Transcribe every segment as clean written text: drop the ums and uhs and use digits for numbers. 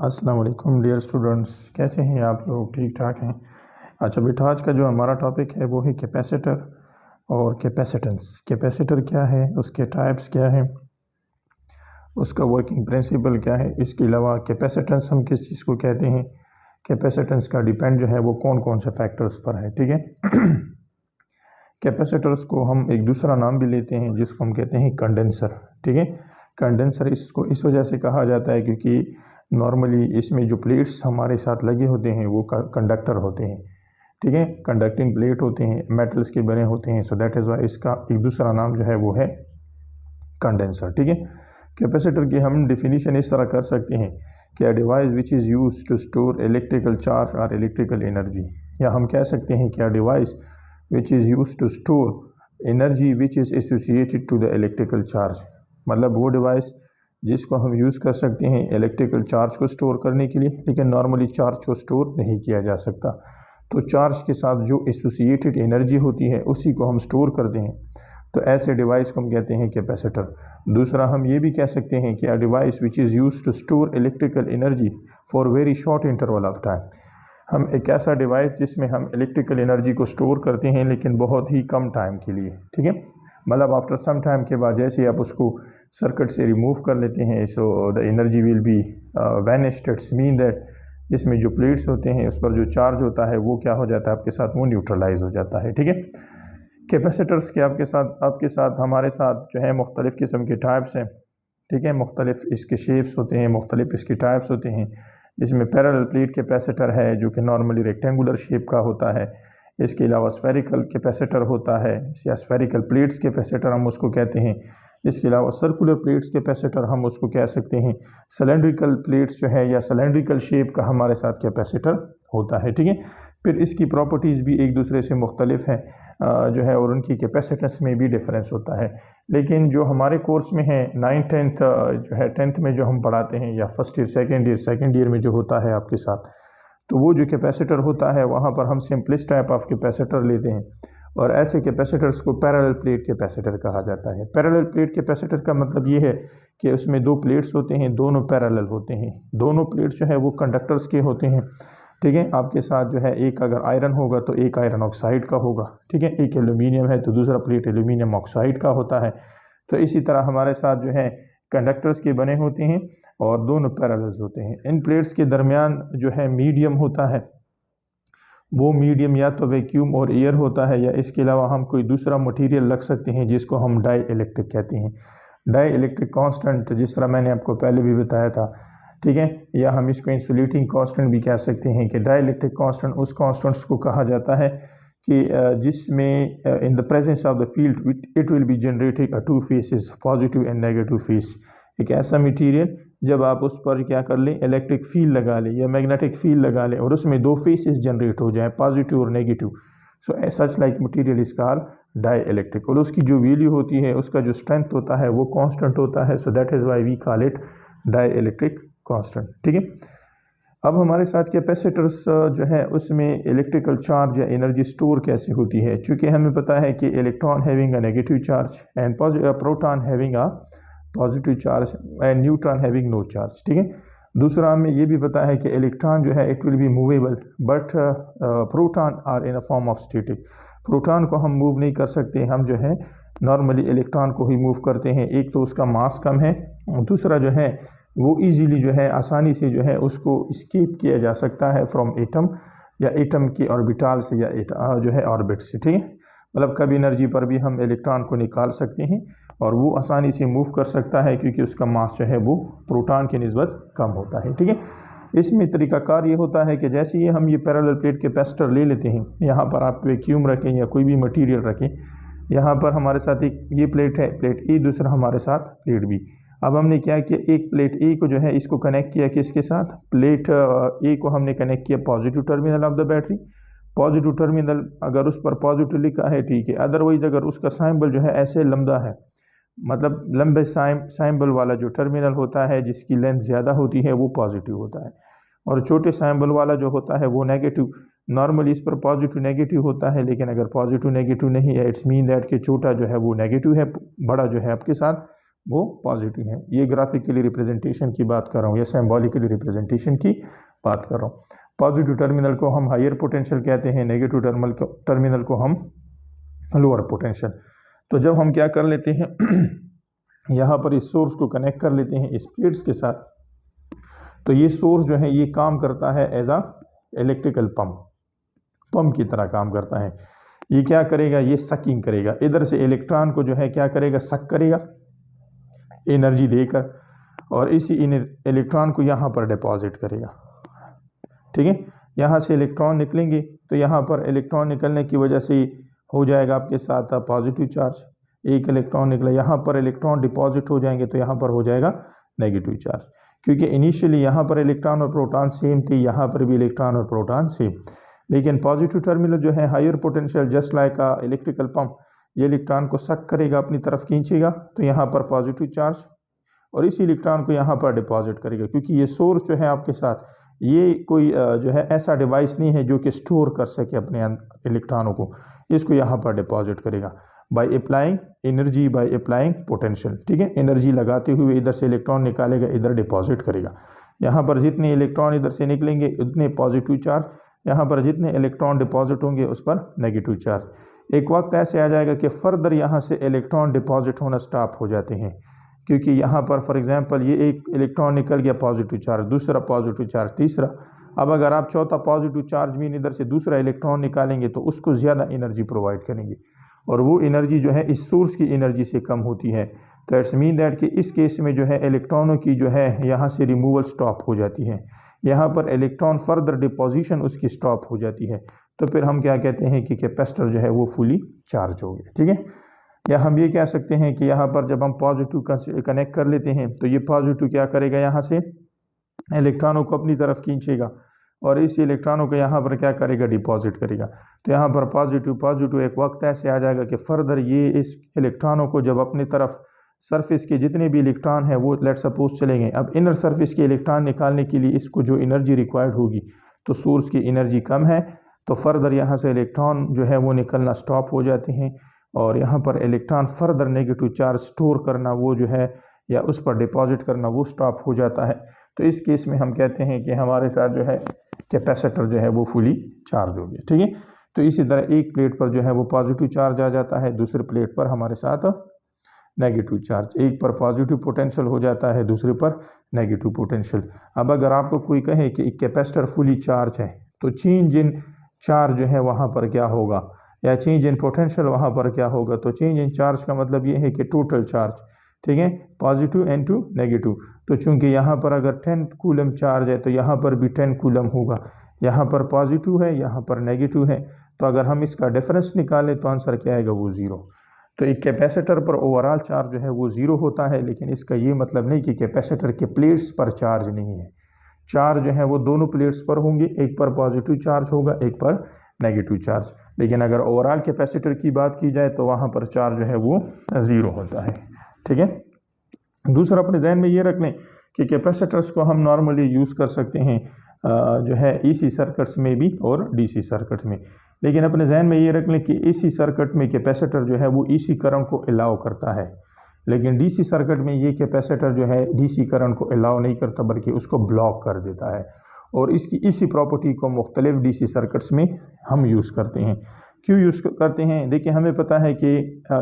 अस्सलाम वालेकुम dear students, कैसे हैं आप लोग? ठीक ठाक हैं? अच्छा बेटा, आज का जो हमारा टॉपिक है वो है कैपेसिटर और कैपेसिटेंस। कैपेसिटर क्या है, उसके टाइप्स क्या हैं, उसका वर्किंग प्रिंसिपल क्या है। इसके अलावा कैपेसिटेंस हम किस चीज़ को कहते हैं, कैपेसिटेंस का डिपेंड जो है वो कौन कौन से फैक्टर्स पर है। ठीक है। कैपेसिटर्स को हम एक दूसरा नाम भी लेते हैं जिसको हम कहते हैं कंडेंसर। ठीक है। कंडेंसर इसको इस वजह से कहा जाता है क्योंकि नॉर्मली इसमें जो प्लेट्स हमारे साथ लगे होते हैं वो कंडक्टर होते हैं। ठीक है, कंडक्टिंग प्लेट होते हैं, मेटल्स के बने होते हैं। सो दैट इज़ वाई इसका एक दूसरा नाम जो है वो है कंडेंसर। ठीक है। कैपेसिटर की हम डिफिनीशन इस तरह कर सकते हैं कि a device which is use to store electrical charge और इलेक्ट्रिकल एनर्जी, या हम कह सकते हैं कि a device which is use to store energy which is associated to the electrical charge. मतलब वो डिवाइस जिसको हम यूज़ कर सकते हैं इलेक्ट्रिकल चार्ज को स्टोर करने के लिए, लेकिन नॉर्मली चार्ज को स्टोर नहीं किया जा सकता। तो चार्ज के साथ जो एसोसिएटेड एनर्जी होती है उसी को हम स्टोर करते हैं, तो ऐसे डिवाइस को हम कहते हैं कैपेसिटर। दूसरा हम ये भी कह सकते हैं कि a device which is use to store electrical energy for very short interval of time. हम एक ऐसा डिवाइस जिसमें हम इलेक्ट्रिकल एनर्जी को स्टोर करते हैं लेकिन बहुत ही कम टाइम के लिए। ठीक है, मतलब आफ्टर सम टाइम के बाद जैसे आप उसको सर्किट से रिमूव कर लेते हैं, so the energy will be vanished. It's mean that इसमें जो प्लेट्स होते हैं उस पर जो चार्ज होता है वो क्या हो जाता है आपके साथ, वो न्यूट्रलाइज हो जाता है। ठीक है। कैपेसिटर्स के आपके साथ हमारे साथ जो है मुख्तलिफ़ किस्म के टाइप्स हैं। ठीक है, मुख्तलिफ़ इसके शेप्स होते हैं, मुख्तलिफ़ इसके टाइप्स होते हैं। इसमें पैरेलल प्लेट कैपेसिटर है जो कि नॉर्मली रेक्टेंगुलर शेप का होता है। इसके अलावा स्फेरिकल कैपेसिटर होता है या स्फेरिकल प्लेट्स कैपेसिटर हम उसको कहते हैं। इसके अलावा सर्कुलर प्लेट्स कैपेसिटर हम उसको कह सकते हैं। सिलेंड्रिकल प्लेट्स जो है या सिलेंड्रिकल शेप का हमारे साथ कैपेसिटर होता है। ठीक है। फिर इसकी प्रॉपर्टीज़ भी एक दूसरे से मुख्तलिफ हैं जो है, और उनकी कैपेसिटेंस में भी डिफरेंस होता है। लेकिन जो हमारे कोर्स में है 9th 10th जो है 10th में जो हम पढ़ाते हैं, या फर्स्ट ईयर सेकेंड ईयर में जो होता है आपके साथ, तो वो जो कैपेसिटर होता है वहाँ पर हम सिंपलेस्ट टाइप ऑफ कैपेसिटर लेते हैं, और ऐसे कैपेसिटर्स को पैरेलल प्लेट कैपेसिटर कहा जाता है। पैरेलल प्लेट कैपेसिटर का मतलब ये है कि उसमें दो प्लेट्स होते हैं, दोनों पैरेलल होते हैं। दोनों प्लेट्स जो है वो कंडक्टर्स के होते हैं। ठीक है, आपके साथ जो है एक अगर आयरन होगा तो एक आयरन ऑक्साइड का होगा। ठीक है, एक एल्यूमिनियम है तो दूसरा प्लेट एल्यूमिनियम ऑक्साइड का होता है। तो इसी तरह हमारे साथ जो है कंडक्टर्स के बने होते हैं और दोनों पैरेलल्स होते हैं। इन प्लेट्स के दरमियान जो है मीडियम होता है, वो मीडियम या तो वैक्यूम और एयर होता है, या इसके अलावा हम कोई दूसरा मटेरियल रख सकते हैं जिसको हम डाई इलेक्ट्रिक कहते हैं। डाई इलेक्ट्रिक कांस्टेंट जिस तरह मैंने आपको पहले भी बताया था। ठीक है, या हम इसको इंसुलेटिंग कांस्टेंट भी कह सकते हैं कि डाई इलेक्ट्रिक कांस्टेंट उस कांस्टेंट्स को कहा जाता है कि जिसमें in the presence of the field it will be generating two faces, positive and negative face. एक ऐसा मटेरियल जब आप उस पर क्या कर लें, इलेक्ट्रिक फील्ड लगा लें या मैग्नेटिक फील्ड लगा लें और उसमें दो फेसेस जनरेट हो जाएं, पॉजिटिव और negative, so such like material is called dielectric. और उसकी जो वैल्यू होती है, उसका जो स्ट्रेंथ होता है वो कांस्टेंट होता है। So that is why we call it dielectric constant. ठीक है। अब हमारे साथ कैपेसिटर्स जो है उसमें इलेक्ट्रिकल चार्ज या एनर्जी स्टोर कैसे होती है, क्योंकि हमें पता है कि electron having a negative charge and proton having a positive charge and neutron having no charge. ठीक है। दूसरा हमें ये भी पता है कि इलेक्ट्रॉन जो है it will be movable but proton are in a form of static. Proton को हम मूव नहीं कर सकते, हम जो है नॉर्मली इलेक्ट्रॉन को ही मूव करते हैं। एक तो उसका मास कम है, दूसरा जो है वो इजीली जो है आसानी से जो है उसको स्केप किया जा सकता है फ्रॉम एटम या एटम के ऑर्बिटल से या जो है ऑर्बिट से। ठीक है, मतलब कम एनर्जी पर भी हम इलेक्ट्रॉन को निकाल सकते हैं और वो आसानी से मूव कर सकता है क्योंकि उसका मास जो है वो प्रोटॉन की निस्बत कम होता है। ठीक है। इसमें तरीकाकार ये होता है कि जैसे ही हम ये पैरेलल प्लेट कैपेसिटर ले लेते हैं, यहाँ पर आप वैक्यूम रखें या कोई भी मटेरियल रखें, यहाँ पर हमारे साथ एक ये प्लेट है, प्लेट ए, दूसरा हमारे साथ प्लेट बी। अब हमने क्या किया, एक प्लेट ए को जो है इसको कनेक्ट किया किसके साथ, प्लेट ए को हमने कनेक्ट किया positive terminal of the battery. Positive terminal अगर उस पर पॉजिटिव लिखा है ठीक है, अदरवाइज अगर उसका साइंबल जो है ऐसे लंबा है, मतलब लंबे साइंबल वाला जो टर्मिनल होता है जिसकी लेंथ ज़्यादा होती है वो पॉजिटिव होता है, और छोटे साइंबल वाला जो होता है वो नेगेटिव। नॉर्मली इस पर पॉजिटिव नेगेटिव होता है, लेकिन अगर पॉजिटिव नेगेटिव नहीं है इट्स मीन दैट कि छोटा जो है वो नेगेटिव है, बड़ा जो है आपके साथ वो पॉजिटिव है। ये ग्राफिकली रिप्रेजेंटेशन की बात कर रहा हूँ या सिंबॉलिकली रिप्रेजेंटेशन की बात कर रहा हूँ। पॉजिटिव टर्मिनल को हम हायर पोटेंशियल कहते हैं, नेगेटिव टर्मिनल को हम लोअर पोटेंशियल। तो जब हम क्या कर लेते हैं यहाँ पर इस सोर्स को कनेक्ट कर लेते हैं इस प्लेट्स के साथ, तो ये सोर्स जो है ये काम करता है एज आ इलेक्ट्रिकल पंप की तरह काम करता है। ये क्या करेगा, ये सकिंग करेगा, इधर से इलेक्ट्रॉन को जो है क्या करेगा, सक करेगा एनर्जी देकर, और इसी इलेक्ट्रॉन को यहाँ पर डिपॉजिट करेगा। ठीक है, यहाँ से इलेक्ट्रॉन निकलेंगे तो यहाँ पर इलेक्ट्रॉन निकलने की वजह से हो जाएगा आपके साथ पॉजिटिव चार्ज। एक इलेक्ट्रॉन निकला, यहाँ पर इलेक्ट्रॉन डिपॉजिट हो जाएंगे तो यहाँ पर हो जाएगा नेगेटिव चार्ज, क्योंकि इनिशियली यहाँ पर इलेक्ट्रॉन और प्रोटॉन सेम थे, यहाँ पर भी इलेक्ट्रॉन और प्रोटॉन सेम। लेकिन पॉजिटिव टर्मिनल जो है higher potential just like electrical pump, ये इलेक्ट्रॉन को सक करेगा, अपनी तरफ खींचेगा, तो यहाँ पर पॉजिटिव चार्ज, और इसी इलेक्ट्रॉन को यहाँ पर डिपॉजिट करेगा। क्योंकि ये सोर्स जो है आपके साथ, ये कोई जो है ऐसा डिवाइस नहीं है जो कि स्टोर कर सके अपने इलेक्ट्रॉनों को, इसको यहाँ पर डिपॉजिट करेगा by applying energy, by applying potential. ठीक है, एनर्जी लगाते हुए इधर से इलेक्ट्रॉन निकालेगा, इधर डिपॉजिट करेगा। यहाँ पर जितने इलेक्ट्रॉन इधर से निकलेंगे उतने पॉजिटिव चार्ज, यहाँ पर जितने इलेक्ट्रॉन डिपॉजिट होंगे उस पर नेगेटिव चार्ज। एक वक्त ऐसे आ जाएगा कि फर्दर यहाँ से इलेक्ट्रॉन डिपॉजिट होना स्टॉप हो जाते हैं, क्योंकि यहाँ पर फॉर एग्जांपल ये एक इलेक्ट्रॉन निकल गया पॉजिटिव चार्ज, दूसरा पॉजिटिव चार्ज, तीसरा। अब अगर आप चौथा पॉजिटिव चार्ज भी इधर से दूसरा इलेक्ट्रॉन निकालेंगे तो उसको ज़्यादा एनर्जी प्रोवाइड करेंगे, और वो एनर्जी जो है इस सोर्स की एनर्जी से कम होती है। तो इट्स मीन दैट कि इस केस में जो है इलेक्ट्रॉनों की जो है यहाँ से रिमूवल स्टॉप हो जाती है, यहाँ पर इलेक्ट्रॉन फर्दर डिपोजिशन उसकी स्टॉप हो जाती है। तो फिर हम क्या कहते हैं कि कैपेसिटर जो है वो फुली चार्ज हो गया। ठीक है, या हम ये कह सकते हैं कि यहाँ पर जब हम पॉजिटिव कनेक्ट कर लेते हैं तो ये पॉजिटिव क्या करेगा, यहाँ से इलेक्ट्रॉनों को अपनी तरफ खींचेगा, और इस इलेक्ट्रॉनों को यहाँ पर क्या करेगा, डिपॉजिट करेगा। तो यहाँ पर पॉजिटिव एक वक्त ऐसे आ जाएगा कि फर्दर ये इस इलेक्ट्रॉनों को जब अपनी तरफ सरफेस के जितने भी इलेक्ट्रॉन हैं वो लेट सपोज चले गए, अब इनर सरफेस के इलेक्ट्रॉन निकालने के लिए इसको जो एनर्जी रिक्वायर्ड होगी, तो सोर्स की एनर्जी कम है, तो फर्दर यहाँ से इलेक्ट्रॉन जो है वो निकलना स्टॉप हो जाते हैं, और यहाँ पर electron further negative charge store करना वो जो है या उस पर डिपॉजिट करना वो स्टॉप हो जाता है। तो इस केस में हम कहते हैं कि हमारे साथ जो है कैपेसिटर जो है वो फुली चार्ज हो गया। ठीक है, तो इसी तरह एक प्लेट पर जो है वो पॉजिटिव चार्ज आ जाता है, दूसरे प्लेट पर हमारे साथ नेगेटिव चार्ज, एक पर पॉजिटिव पोटेंशियल हो जाता है, दूसरे पर नेगेटिव पोटेंशियल। अब अगर आपको कोई कहे कि एक कैपेसिटर फुली चार्ज है तो चेंज इन चार्ज जो है वहाँ पर क्या होगा, या चेंज इन पोटेंशियल वहाँ पर क्या होगा, तो चेंज इन चार्ज का मतलब ये है कि टोटल चार्ज, ठीक है, पॉजिटिव एंड टू नेगेटिव। तो चूंकि यहाँ पर अगर 10 कूलम चार्ज है तो यहाँ पर भी 10 कूलम होगा, यहाँ पर पॉजिटिव है, यहाँ पर नेगेटिव है, तो अगर हम इसका डिफरेंस निकालें तो आंसर क्या आएगा, वो ज़ीरो। तो एक कैपेसिटर पर ओवरऑल चार्ज जो है वो ज़ीरो होता है, लेकिन इसका ये मतलब नहीं कि कैपेसिटर के प्लेट्स पर चार्ज नहीं है। चार्ज जो है वो दोनों प्लेट्स पर होंगे, एक पर पॉजिटिव चार्ज होगा, एक पर नेगेटिव चार्ज। लेकिन अगर ओवरऑल कैपेसिटर की बात की जाए तो वहाँ पर चार्ज जो है वो ज़ीरो होता है। ठीक है, दूसरा अपने जहन में ये रख लें कि कैपेसिटर्स को हम नॉर्मली यूज़ कर सकते हैं जो है एसी सर्किट्स में भी और डीसी सर्किट में। लेकिन अपने जहन में ये रख लें कि एसी सर्किट में कैपेसिटर जो है वो एसी करंट को अलाउ करता है, लेकिन डीसी सर्किट में ये कैपेसिटर जो है डीसी करंट को अलाउ नहीं करता बल्कि उसको ब्लॉक कर देता है। और इसकी इसी प्रॉपर्टी को मुख्तलिफ डीसी सर्किट्स में हम यूज़ करते हैं। क्यों यूज़ करते हैं, देखिए हमें पता है कि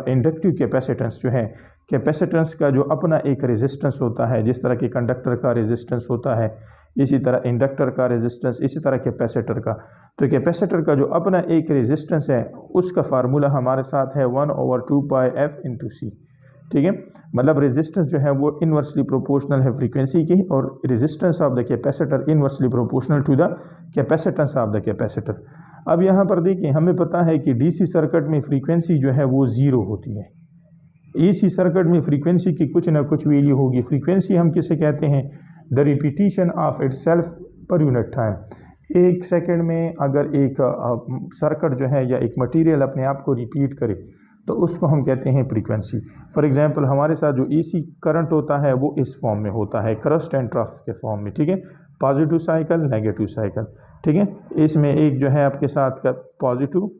इंडक्टिव कैपेसिटेंस जो है, कैपेसिटेंस का जो अपना एक रेजिस्टेंस होता है, जिस तरह के कंडक्टर का रेजिस्टेंस होता है इसी तरह इंडक्टर का रेजिस्टेंस, इसी तरह कैपेसिटर का। तो कैपेसिटर का जो अपना एक रेजिस्टेंस है उसका फार्मूला हमारे साथ है 1/2 पाई एफ इंटू सी। ठीक है, मतलब रेजिस्टेंस जो है वो इन्वर्सली प्रोपोर्शनल है फ्रीक्वेंसी की, और resistance of the capacitor inversely proportional to the capacitance of the capacitor. अब यहाँ पर देखिए हमें पता है कि डीसी सर्किट में फ्रीक्वेंसी जो है वो ज़ीरो होती है, एसी सर्किट में फ्रीक्वेंसी की कुछ ना कुछ वैल्यू होगी। फ्रीक्वेंसी हम किसे कहते हैं, the repetition of it self per unit time. एक सेकंड में अगर एक सर्किट जो है या एक मटेरियल अपने आप को रिपीट करे तो उसको हम कहते हैं फ्रीक्वेंसी। फॉर एग्जांपल हमारे साथ जो एसी करंट होता है वो इस फॉर्म में होता है, क्रस्ट एंड ट्रफ के फॉर्म में। ठीक है, पॉजिटिव साइकिल, नेगेटिव साइकिल। ठीक है, इसमें एक जो है आपके साथ का पॉजिटिव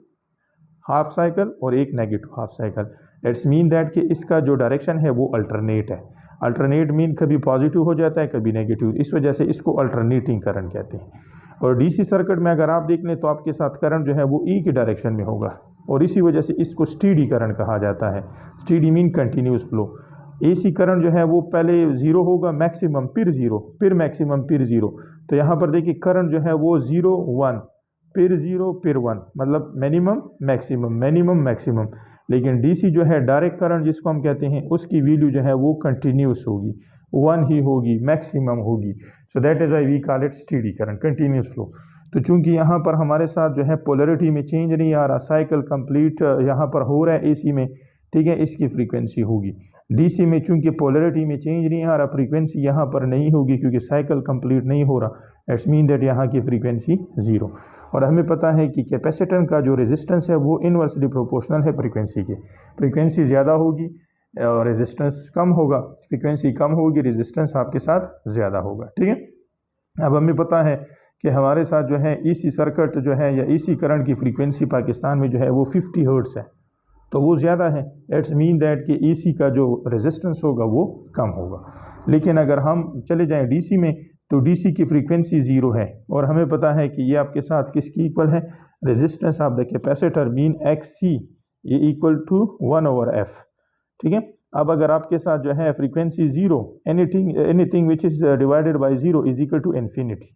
हाफ साइकिल और एक negative half cycle. It's mean that कि इसका जो डायरेक्शन है वो अल्टरनेट है। अल्टरनेट मीन कभी पॉजिटिव हो जाता है कभी नेगेटिव, इस वजह से इसको अल्टरनेटिंग करंट कहते हैं। और डीसी सर्किट में अगर आप देख लें तो आपके साथ करंट जो है वो ई की डायरेक्शन में होगा, और इसी वजह से इसको स्टीडी करंट कहा जाता है। Steady mean continuous flow. AC current जो है वो पहले ज़ीरो होगा मैक्सिमम, फिर ज़ीरो, फिर मैक्सिमम, फिर ज़ीरो। तो यहाँ पर देखिए करंट जो है वो 0 1, फिर 0, फिर 1, मतलब मिनिमम मैक्सिमम, मिनिमम मैक्सिमम। लेकिन डीसी जो है डायरेक्ट करंट जिसको हम कहते हैं, उसकी वैल्यू जो है वो कंटिन्यूस होगी, 1 ही होगी, मैक्सिमम होगी। So that is why we call it steady current, continuous flow. तो चूंकि यहाँ पर हमारे साथ जो है पोलरिटी में चेंज नहीं आ रहा, साइकिल कंप्लीट यहाँ पर हो रहा है एसी में, ठीक है, इसकी फ्रीक्वेंसी होगी। डीसी में चूंकि पोलरिटी में चेंज नहीं आ रहा, फ्रीक्वेंसी यहाँ पर नहीं होगी क्योंकि साइकिल कंप्लीट नहीं हो रहा। इट्स मीन दैट यहाँ की फ्रीक्वेंसी 0। और हमें पता है कि कैपेसिटर का जो रेजिस्टेंस है वो इनवर्सली प्रोपोर्शनल है फ्रीक्वेंसी के। फ्रीक्वेंसी ज़्यादा होगी और रेजिस्टेंस कम होगा, फ्रीक्वेंसी कम होगी, रेजिस्टेंस आपके साथ ज़्यादा होगा, ठीक है। अब हमें पता है कि हमारे साथ जो है ईसी सर्किट जो है या ईसी करंट की फ्रीक्वेंसी पाकिस्तान में जो है वो 50 हर्ट्ज़ है, तो वो ज़्यादा है। इट्स मीन दैट कि ईसी का जो रेजिस्टेंस होगा वो कम होगा। लेकिन अगर हम चले जाएं डीसी में तो डीसी की फ्रीक्वेंसी 0 है, और हमें पता है कि ये आपके साथ किसकी इक्वल है, resistance of the capacitor mean XC ये इक्वल टू 1/f, ठीक है। अब अगर आपके साथ जो है frequency 0, anything which is divided by 0 is equal to infinity.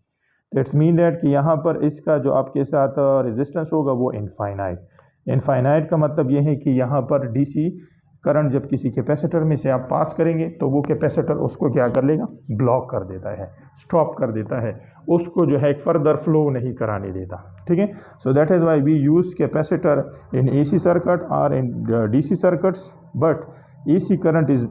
That's mean that कि यहाँ पर इसका जो आपके साथ रेजिस्टेंस होगा वो इनफाइनाइट। इनफाइनाइट का मतलब ये है कि यहाँ पर डीसी करंट जब किसी कैपेसिटर में से आप पास करेंगे तो वो कैपेसिटर उसको क्या कर लेगा, ब्लॉक कर देता है, स्टॉप कर देता है, उसको जो है एक फर्दर फ्लो नहीं कराने देता, ठीक है। So that is why we use capacitor in AC circuit और in DC circuits, but AC current is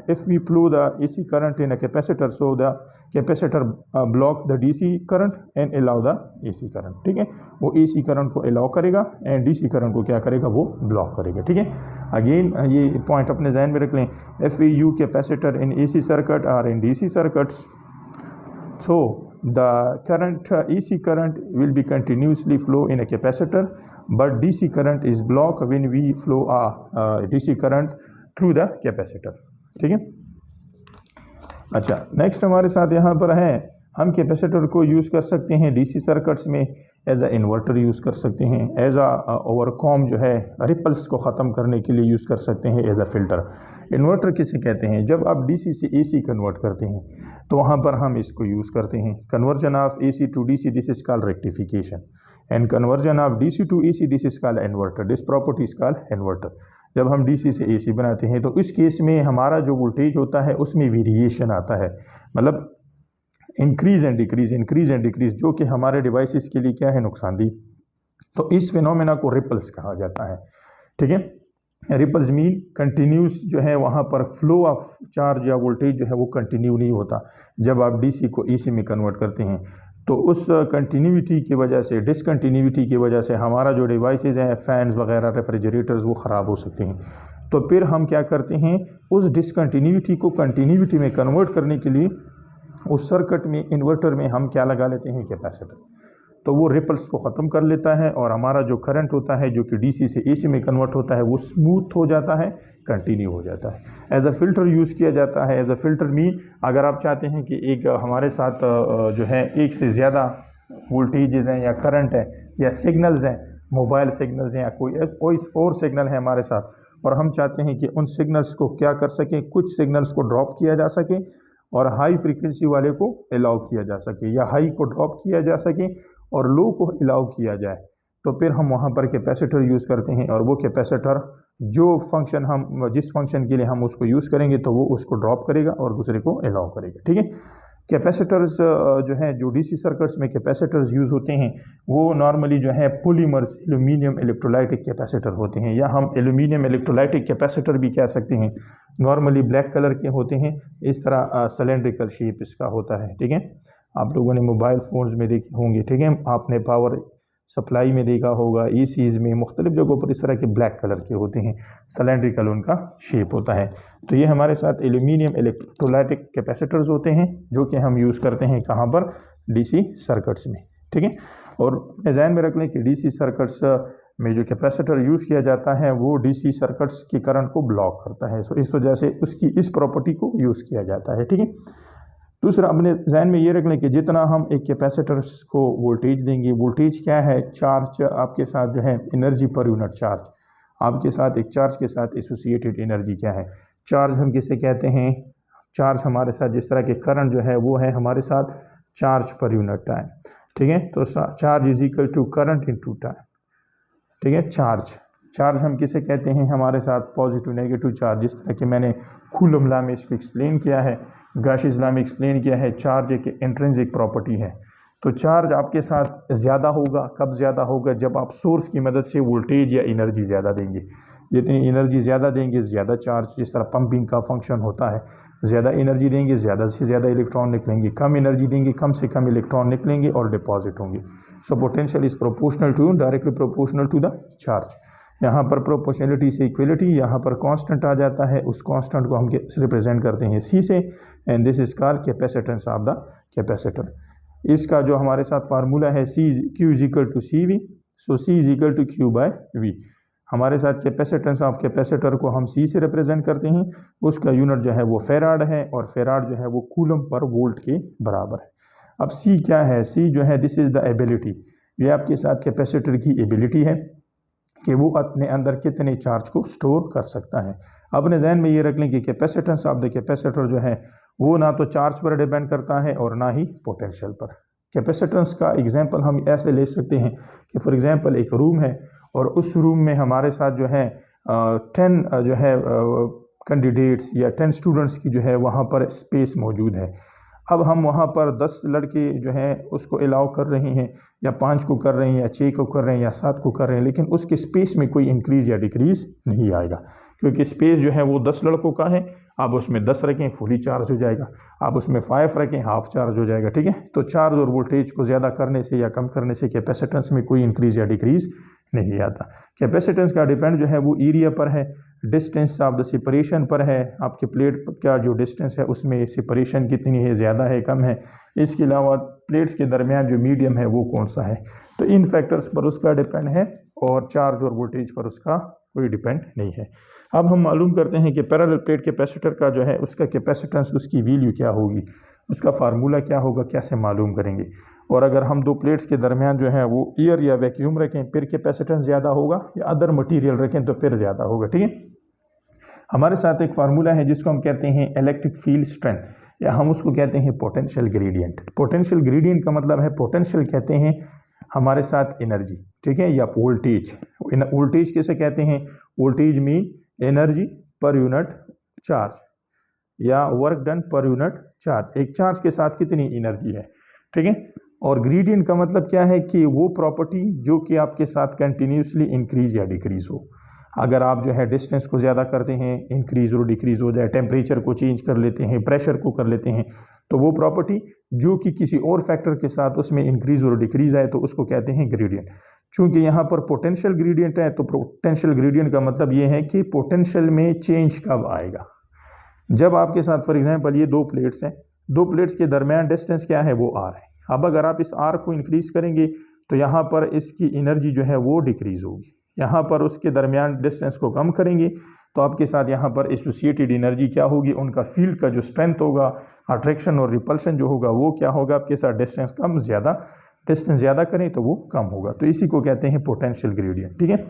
if we flow the AC current in a capacitor, so the capacitor block the DC current and allow the AC current, ठीक है। वो AC current को allow करेगा and DC current को क्या करेगा, वो block करेगा, ठीक है। अगेन ये पॉइंट अपने जहन में रख लें, if we use capacitor in AC circuit or in DC circuits, so the current AC current will be continuously flow in a capacitor, but DC current is blocked when we flow a DC current through the capacitor, ठीक है। अच्छा, next हमारे साथ यहाँ पर है, हम capacitor को यूज़ कर सकते हैं डीसी सर्किट्स में एज अ इन्वर्टर यूज़ कर सकते हैं, एज अ ओवरकॉम जो है रिपल्स को ख़त्म करने के लिए यूज़ कर सकते हैं, एज अ फिल्टर। इन्वर्टर किसे कहते हैं, जब आप डीसी से एसी कन्वर्ट करते हैं तो वहाँ पर हम इसको यूज़ करते हैं। Conversion of AC to DC, this is called rectification, and conversion of DC to AC, this is called inverter. This property is called inverter. जब हम डीसी से एसी बनाते हैं तो इस केस में हमारा जो वोल्टेज होता है उसमें वेरिएशन आता है, मतलब इंक्रीज एंड डिक्रीज, जो कि हमारे डिवाइसेस के लिए क्या है, नुकसानदेह। तो इस फिनोमेना को रिपल्स कहा जाता है, ठीक है। रिपल्स मीन कंटिन्यूस जो है वहाँ पर फ्लो ऑफ चार्ज या वोल्टेज जो है वो कंटिन्यू नहीं होता। जब आप डीसी को एसी में कन्वर्ट करते हैं तो उस कंटिन्यूटी की वजह से, डिसकंटिन्यूटी की वजह से हमारा जो डिवाइसेज हैं, फैंस वगैरह, रेफ्रिजरेटर्स, वो ख़राब हो सकते हैं। तो फिर हम क्या करते हैं, उस डिसकंटिन्यूटी को कंटिन्यूटी में कन्वर्ट करने के लिए उस सर्किट में, इन्वर्टर में हम क्या लगा लेते हैं, कैपेसिटर। तो वो रिपल्स को ख़त्म कर लेता है और हमारा जो करंट होता है जो कि डीसी से एसी में कन्वर्ट होता है वो स्मूथ हो जाता है, कंटिन्यू हो जाता है। एज अ फ़िल्टर यूज़ किया जाता है। एज अ फ़िल्टर मीन अगर आप चाहते हैं कि एक हमारे साथ जो है एक से ज़्यादा वोल्टेजेस हैं या करंट है या सिग्नल्स हैं, मोबाइल सिग्नल्स हैं या कोई और सिग्नल है हमारे साथ, और हम चाहते हैं कि उन सिग्नल्स को क्या कर सकें, कुछ सिग्नल्स को ड्रॉप किया जा सके और हाई फ्रीक्वेंसी वाले को अलाउ किया जा सके, या हाई को ड्रॉप किया जा सके और लो को अलाउ किया जाए, तो फिर हम वहाँ पर कैपेसिटर यूज़ करते हैं। और वो कैपेसिटर जो फंक्शन हम, जिस फंक्शन के लिए हम उसको यूज़ करेंगे तो वो उसको ड्रॉप करेगा और दूसरे को अलाउ करेगा, ठीक है। कैपेसिटर्स जो है, जो डीसी सर्किट्स में कैपेसिटर्स यूज़ होते हैं वो नॉर्मली जो है पॉलीमर्स एल्यूमिनियम इलेक्ट्रोलाइटिक कैपेसिटर होते हैं, या हम एल्यूमिनियम इलेक्ट्रोलाइटिक कैपेसिटर भी कह सकते हैं। नॉर्मली ब्लैक कलर के होते हैं, इस तरह सिलेंड्रिकल शेप इसका होता है, ठीक है। आप लोगों ने मोबाइल फ़ोन्स में देखे होंगे, ठीक है, आपने पावर सप्लाई में देखा होगा, एसीज़ में, मुख्तलिफ जगहों पर इस तरह के ब्लैक कलर के होते हैं, सिलेंड्रिकल उनका शेप होता है। तो ये हमारे साथ एल्यूमिनियम इलेक्ट्रोलाइटिक कैपेसिटर्स होते हैं जो कि हम यूज़ करते हैं कहाँ पर, डीसी सर्किट्स में, ठीक है। और ध्यान में रख लें कि डीसी सर्किट्स में जो कैपेसिटर यूज़ किया जाता है वो डीसी सर्किट्स की करंट को ब्लॉक करता है। सो इस वजह से उसकी इस प्रॉपर्टी को यूज़ किया जाता है। ठीक है, दूसरा अपने जहन में ये रख लें कि जितना हम एक कैपेसिटर्स को वोल्टेज देंगे, वोल्टेज क्या है, चार्ज आपके साथ जो है एनर्जी पर यूनिट चार्ज, आपके साथ एक चार्ज के साथ एसोसिएटेड एनर्जी क्या है, चार्ज हम किसे कहते हैं, चार्ज हमारे साथ जिस तरह के करंट जो है वो है हमारे साथ चार्ज पर यूनिट टाइम। ठीक है, तो charge is equal to current into time. ठीक है, चार्ज हम किसे कहते हैं, हमारे साथ पॉजिटिव नेगेटिव चार्ज, जिस तरह कि मैंने कूलम लॉ में इसको एक्सप्लेन किया है, गाशिस लॉ में एक्सप्लेन किया है, चार्ज एक इंट्रिंसिक प्रॉपर्टी है। तो चार्ज आपके साथ ज़्यादा होगा, कब ज़्यादा होगा, जब आप सोर्स की मदद से वोल्टेज या एनर्जी ज़्यादा देंगे। जितनी एनर्जी ज़्यादा देंगे ज़्यादा चार्ज, जिस तरह पंपिंग का फंक्शन होता है, ज़्यादा एनर्जी देंगे ज़्यादा से ज़्यादा इलेक्ट्रॉन निकलेंगे, कम एनर्जी देंगे कम से कम इलेक्ट्रॉन निकलेंगे और डिपॉजिट होंगे। So potential is proportional to, directly proportional to the charge. यहाँ पर प्रोपोर्शनलिटी से इक्वलिटी, यहाँ पर कांस्टेंट आ जाता है, उस कांस्टेंट को हम रिप्रेजेंट करते हैं सी से, and this is called capacitance of the capacitor. इसका जो हमारे साथ फार्मूला है C Q is equal to C V, so C is equal to Q by V. हमारे साथ कैपेसिटेंस ऑफ कैपेसिटर को हम सी से रिप्रेजेंट करते हैं, उसका यूनिट जो है वो फेराड है, और फेराड जो है वो कूलम पर वोल्ट के बराबर है। अब सी क्या है, सी जो है दिस इज़ द एबिलिटी, ये आपके साथ कैपेसिटर की एबिलिटी है कि वो अपने अंदर कितने चार्ज को स्टोर कर सकता है। अपने जहन में ये रख लें कि कैपेसिटेंस ऑफ द कैपेसिटर जो है वो ना तो चार्ज पर डिपेंड करता है और ना ही पोटेंशियल पर। कैपेसिटेंस का एग्जांपल हम ऐसे ले सकते हैं कि फॉर एग्जांपल एक रूम है और उस रूम में हमारे साथ जो है 10 जो है कैंडिडेट्स या 10 स्टूडेंट्स की जो है वहाँ पर स्पेस मौजूद है। अब हम वहाँ पर 10 लड़के जो हैं उसको अलाउ कर रहे हैं, या 5 को कर रहे हैं, या 6 को कर रहे हैं, या 7 को कर रहे हैं, लेकिन उसके स्पेस में कोई इंक्रीज़ या डिक्रीज़ नहीं आएगा, क्योंकि स्पेस जो है वो 10 लड़कों का है। आप उसमें 10 रखें फुली चार्ज हो जाएगा, आप उसमें 5 रखें हाफ चार्ज हो जाएगा। ठीक है, तो चार्ज और वोल्टेज को ज़्यादा करने से या कम करने से कैपेसिटेंस में कोई इंक्रीज़ या डिक्रीज़ नहीं आता। कैपेसिटेंस का डिपेंड जो है वो एरिया पर है, डिस्टेंस ऑफ द सेपरेशन पर है, आपके प्लेट का जो डिस्टेंस है उसमें सेपरेशन कितनी है, ज़्यादा है कम है, इसके अलावा प्लेट्स के दरमियान जो मीडियम है वो कौन सा है, तो इन फैक्टर्स पर उसका डिपेंड है, और चार्ज और वोल्टेज पर उसका कोई डिपेंड नहीं है। अब हम मालूम करते हैं कि पैरेलल प्लेट कैपेसिटर का जो है उसका कैपेसिटेंस, उसकी वैल्यू क्या होगी, उसका फार्मूला क्या होगा, कैसे मालूम करेंगे। और अगर हम दो प्लेट्स के दरमियान जो है वो एयर या वैक्यूम रखें फिर कैपेसिटेंस ज़्यादा होगा, या अदर मटेरियल रखें तो फिर ज़्यादा होगा। ठीक है, हमारे साथ एक फार्मूला है जिसको हम कहते हैं इलेक्ट्रिक फील्ड स्ट्रेंथ, या हम उसको कहते हैं पोटेंशियल ग्रेडियंट। पोटेंशियल ग्रेडियंट का मतलब है, पोटेंशियल कहते हैं हमारे साथ एनर्जी, ठीक है, या वोल्टेज। वोल्टेज किसे कहते हैं, voltage mean energy per unit charge, या work done per unit charge, एक चार्ज के साथ कितनी एनर्जी है। ठीक है, और ग्रेडियंट का मतलब क्या है कि वो प्रॉपर्टी जो कि आपके साथ कंटिन्यूसली इंक्रीज या डिक्रीज हो। अगर आप जो है डिस्टेंस को ज़्यादा करते हैं, इंक्रीज और डिक्रीज हो जाए, टेम्परेचर को चेंज कर लेते हैं, प्रेशर को कर लेते हैं, तो वो प्रॉपर्टी जो कि किसी और फैक्टर के साथ उसमें इंक्रीज और डिक्रीज आए तो उसको कहते हैं ग्रेडियंट। चूँकि यहाँ पर पोटेंशियल ग्रेडियंट है तो पोटेंशियल ग्रेडियंट का मतलब ये है कि पोटेंशियल में चेंज कब आएगा, जब आपके साथ फॉर एग्जांपल ये दो प्लेट्स हैं, दो प्लेट्स के दरमियान डिस्टेंस क्या है, वो आर है। अब अगर आप इस आर को इंक्रीज करेंगे तो यहाँ पर इसकी एनर्जी जो है वो डिक्रीज होगी, यहाँ पर उसके दरमियान डिस्टेंस को कम करेंगे तो आपके साथ यहाँ पर एसोसिएटेड एनर्जी क्या होगी, उनका फील्ड का जो स्ट्रेंथ होगा, अट्रैक्शन और रिपल्शन जो होगा वो क्या होगा, आपके साथ डिस्टेंस कम ज़्यादा, डिस्टेंस ज़्यादा करें तो वो कम होगा, तो इसी को कहते हैं पोटेंशियल ग्रेडियंट। ठीक है,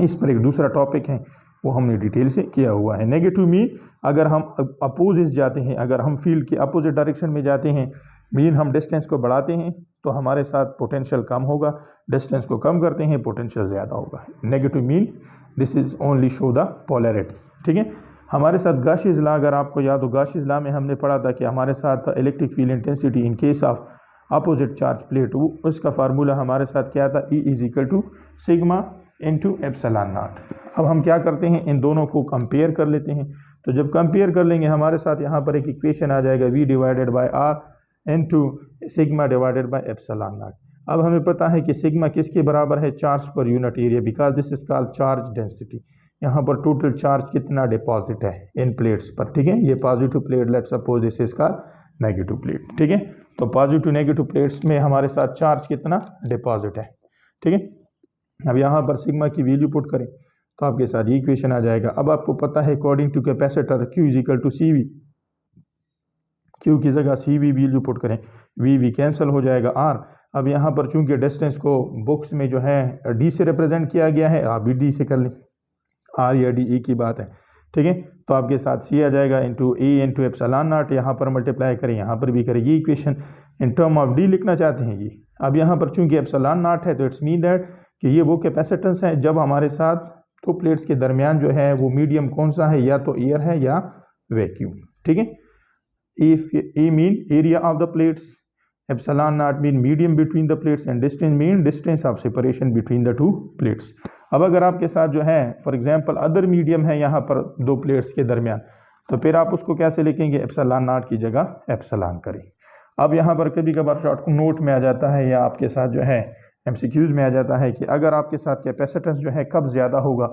इस पर एक दूसरा टॉपिक है वो हमने डिटेल से किया हुआ है। नेगेटिव मीन अगर हम अपोजिट जाते हैं, अगर हम फील्ड के अपोजिट डायरेक्शन में जाते हैं, मीन हम डिस्टेंस को बढ़ाते हैं तो हमारे साथ पोटेंशियल कम होगा, डिस्टेंस को कम करते हैं पोटेंशियल ज़्यादा होगा। Negative mean this is only show the polarity. ठीक है, हमारे साथ गाशिस लॉ अगर आपको याद हो, गाशिस लॉ में हमने पढ़ा था कि हमारे साथ electric field intensity in case of opposite charge plate, वो उसका फार्मूला हमारे साथ क्या था, E is equal to sigma into epsilon naught. अब हम क्या करते हैं, इन दोनों को कंपेयर कर लेते हैं, तो जब कंपेयर कर लेंगे हमारे साथ यहाँ पर एक इक्वेशन आ जाएगा V divided by R into sigma divided by epsilon naught. अब हमें पता है कि सिग्मा किसके बराबर है, charge per unit area, because this is called charge density. यहाँ पर टोटल चार्ज कितना डिपॉजिट है इन प्लेट्स पर। ठीक है, ये positive plate, let's suppose this is called negative plate. ठीक है, तो पॉजिटिव नेगेटिव प्लेट्स में हमारे साथ चार्ज कितना डिपॉजिट है। ठीक है, अब यहाँ पर सिग्मा की वैल्यू पुट करें तो आपके साथ ये इक्वेशन आ जाएगा। अब आपको पता है according to capacitor Q is equal to C V, Q की जगह सी वी वैल्यू पुट करें, वी कैंसिल हो जाएगा आर। अब यहाँ पर चूंकि डिस्टेंस को बुक्स में जो है डी से रिप्रेजेंट किया गया है, आप भी डी से कर लें, आर या डी की बात है, ठीक है। तो आपके साथ सी आ जाएगा into A into epsilon not, यहाँ पर मल्टीप्लाई करें, यहाँ पर भी करें। ये equation in term of D लिखना चाहते हैं जी। अब यहाँ पर चूंकि एप्सिलॉन नॉट है तो इट्स मीन दैट कि ये वो कैपेसिटेंस है जब हमारे साथ दो प्लेट्स के दरमियान जो है वो मीडियम कौन सा है, या तो एयर है या वैक्यूम, ठीक है। If A mean area of the plates, epsilon naught mean medium between the plates, and distance mean distance of separation between the two plates. अब अगर आपके साथ जो है फॉर एग्जांपल अदर मीडियम है यहाँ पर दो प्लेट्स के दरमियान, तो फिर आप उसको कैसे लिखेंगे, एप्सिलॉन नॉट की जगह एप्सिलॉन करें। अब यहाँ पर कभी कभार शॉर्ट नोट में आ जाता है या आपके साथ जो है MCQs में आ जाता है कि अगर आपके साथ कैपेसिटेंस जो है कब ज़्यादा होगा,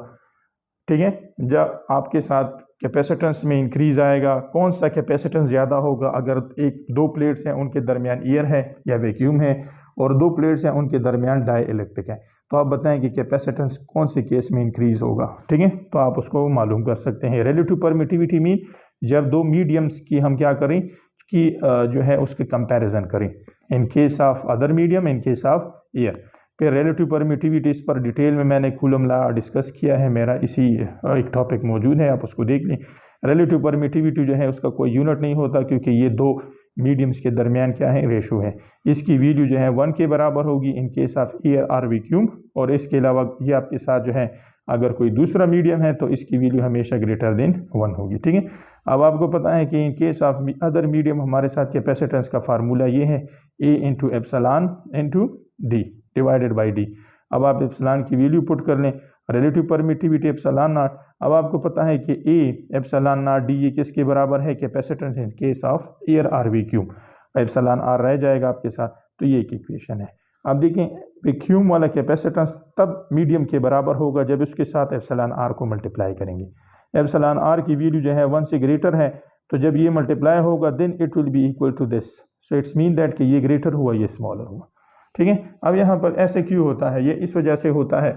ठीक है, जब आपके साथ कैपेसिटेंस में इंक्रीज आएगा, कौन सा कैपेसिटेंस ज़्यादा होगा, अगर एक दो प्लेट्स हैं उनके दरमियान एयर है या वैक्यूम है, और दो प्लेट्स हैं उनके दरमियान डाई इलेक्ट्रिक है, तो आप बताएं कि कैपेसिटेंस कौन से केस में इंक्रीज होगा, ठीक है। तो आप उसको मालूम कर सकते हैं। रिलेटिव परमिटिविटी मीन जब दो मीडियम्स की हम क्या करें कि जो है उसके कंपैरिजन करें, इन case of other medium, in case of air. फिर रिलेटिव परमिटिविटी इस पर डिटेल में मैंने कूलम लॉ डिस्कस किया है, मेरा इसी एक टॉपिक मौजूद है, आप उसको देख लें। रिलेटिव परमिटिविटी जो है उसका कोई यूनिट नहीं होता, क्योंकि ये दो मीडियम्स के दरमियान क्या है, रेशो है। इसकी वैल्यू जो है 1 के बराबर होगी इन केस ऑफ एयर और वैक्यूम, और इसके अलावा ये आपके साथ जो है अगर कोई दूसरा मीडियम है तो इसकी वैल्यू हमेशा ग्रेटर देन 1 होगी, ठीक है। अब आपको पता है कि in case of other medium हमारे साथ कैपेसिटेंस का फार्मूला ये है, A into epsilon into D divided by D. अब आप एप्सिलॉन की वैल्यू पुट कर लें, रिलेटिव परमिटिविटी एप्सिलॉन नॉट। अब आपको पता है कि ए एप्सिलॉन नॉट डी ये किसके बराबर है, capacitance in case of air or vacuum, epsilon R रह जाएगा आपके साथ, तो ये एक इक्वेशन है। अब देखें वैक्यूम वाला कैपेसिटेंस तब मीडियम के बराबर होगा जब उसके साथ एप्सिलॉन आर को मल्टीप्लाई करेंगे। एप्सिलॉन आर की वैल्यू जो है 1 से ग्रेटर है, तो जब ये मल्टीप्लाई होगा then it will be equal to this, so it's mean that कि ये ग्रेटर हुआ ये स्मॉलर हुआ, ठीक है। अब यहाँ पर ऐसे क्यों होता है, ये इस वजह से होता है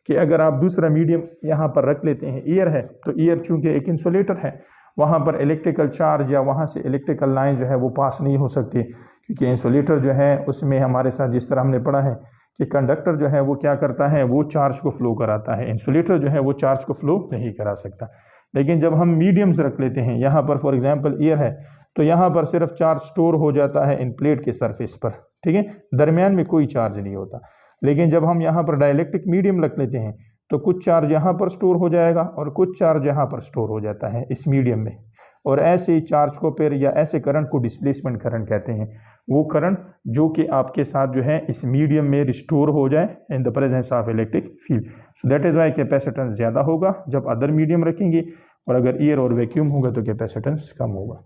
कि अगर आप दूसरा मीडियम यहाँ पर रख लेते हैं, एयर है, तो एयर चूंकि एक इंसुलेटर है, वहाँ पर इलेक्ट्रिकल चार्ज या वहाँ से इलेक्ट्रिकल लाइन जो है वो पास नहीं हो सकती, क्योंकि इंसुलेटर जो है उसमें हमारे साथ जिस तरह हमने पढ़ा है कि कंडक्टर जो है वो क्या करता है, वो चार्ज को फ्लो कराता है, इंसुलेटर जो है वो चार्ज को फ्लो नहीं करा सकता। लेकिन जब हम मीडियम्स रख लेते हैं, यहाँ पर फॉर एग्जांपल एयर है, तो यहाँ पर सिर्फ चार्ज स्टोर हो जाता है इन प्लेट के सरफेस पर, ठीक है, दरमियान में कोई चार्ज नहीं होता। लेकिन जब हम यहाँ पर डाइलेक्ट्रिक मीडियम रख लेते हैं तो कुछ चार्ज यहाँ पर स्टोर हो जाएगा और कुछ चार्ज यहाँ पर स्टोर हो जाता है इस मीडियम में, और ऐसे चार्ज को फिर या ऐसे करंट को डिस्प्लेसमेंट करंट कहते हैं। वो करंट जो कि आपके साथ जो है इस मीडियम में रिस्टोर हो जाए इन the presence of electric field, so that is Y capacitance ज़्यादा होगा जब अदर मीडियम रखेंगे, और अगर एयर और वैक्यूम होगा तो कैपेसिटेंस कम होगा।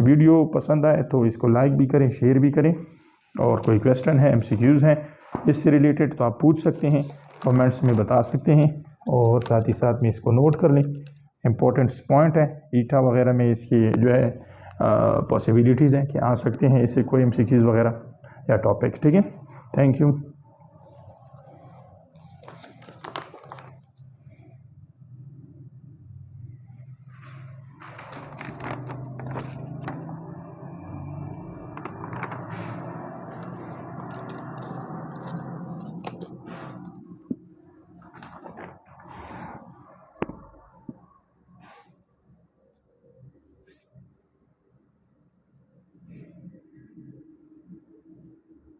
वीडियो पसंद आए तो इसको लाइक भी करें, शेयर भी करें, और कोई क्वेश्चन है, MCQs हैं इससे रिलेटेड तो आप पूछ सकते हैं, कमेंट्स में बता सकते हैं, और साथ ही साथ में इसको नोट कर लें। इम्पोर्टेंट पॉइंट है, ईटा वगैरह में इसकी जो है पॉसिबिलिटीज़ हैं कि आ सकते हैं इससे कोई MCQs वगैरह या टॉपिक्स, ठीक है। Thank you.